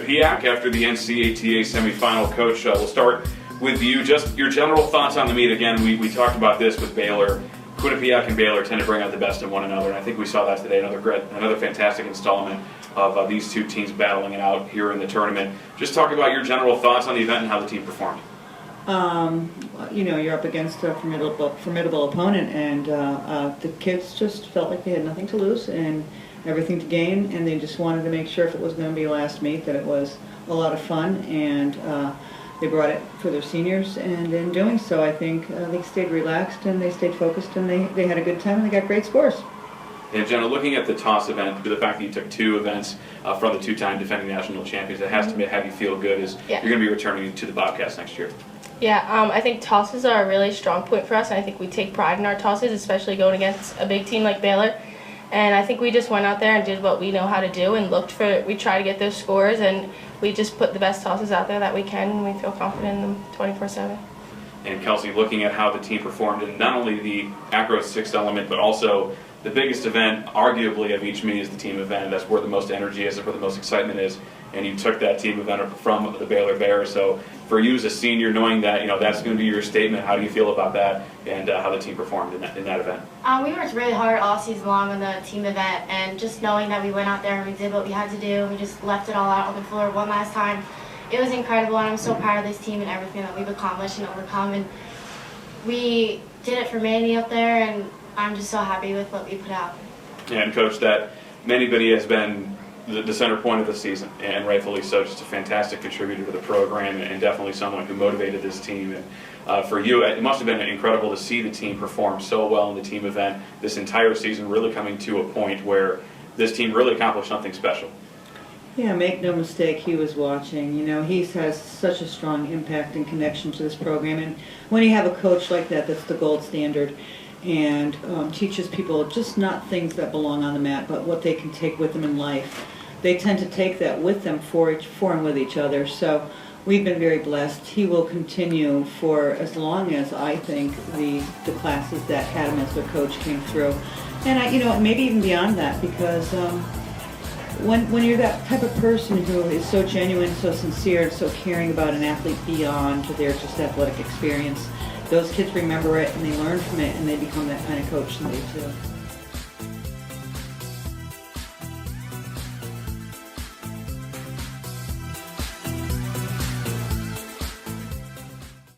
Quinnipiac after the NCATA semifinal. Coach, we'll start with you. Just your general thoughts on the meet. Again, we talked about this with Baylor. Quinnipiac and Baylor tend to bring out the best in one another, and I think we saw that today. Another fantastic installment of these two teams battling it out here in the tournament. Just talk about your general thoughts on the event and how the team performed. You're up against a formidable opponent, and the kids just felt like they had nothing to lose and everything to gain, and they just wanted to make sure if it was going to be a last meet that it was a lot of fun, and they brought it for their seniors, and in doing so I think they stayed relaxed and they stayed focused, and they had a good time and they got great scores. And Jenna, looking at the toss event, the fact that you took two events from the two-time defending national champions, it has to have you feel good as you're going to be returning to the Bobcats next year. Yeah, I think tosses are a really strong point for us, and I think we take pride in our tosses, especially going against a big team like Baylor. And I think we just went out there and did what we know how to do and we try to get those scores, and we just put the best tosses out there that we can, and we feel confident in them 24/7. And Kelsey, looking at how the team performed in not only the acro sixth element, but also the biggest event, arguably, of each meet is the team event. That's where the most energy is, that's where the most excitement is. And you took that team event from the Baylor Bears. So for you as a senior, knowing that that's going to be your statement, how do you feel about that and how the team performed in that event? We worked really hard all season long on the team event, and just knowing that we went out there and we did what we had to do, we just left it all out on the floor one last time. It was incredible, and I'm so proud of this team and everything that we've accomplished and overcome. And we did it for Mandy up there, and I'm just so happy with what we put out. Yeah, and Coach, that Mandy has been the center point of the season, and rightfully so. Just a fantastic contributor to the program, and definitely someone who motivated this team. And for you, it must have been incredible to see the team perform so well in the team event this entire season, really coming to a point where this team really accomplished something special. Yeah, make no mistake, he was watching. He has such a strong impact and connection to this program, and when you have a coach like that, that's the gold standard, and teaches people just not things that belong on the mat, but what they can take with them in life. They tend to take that with them for and with each other. So we've been very blessed. He will continue for as long as I think the classes that had him as their coach came through, and maybe even beyond that, because when you're that type of person who is so genuine, so sincere, and so caring about an athlete beyond their just athletic experience, those kids remember it and they learn from it and they become that kind of coach someday too.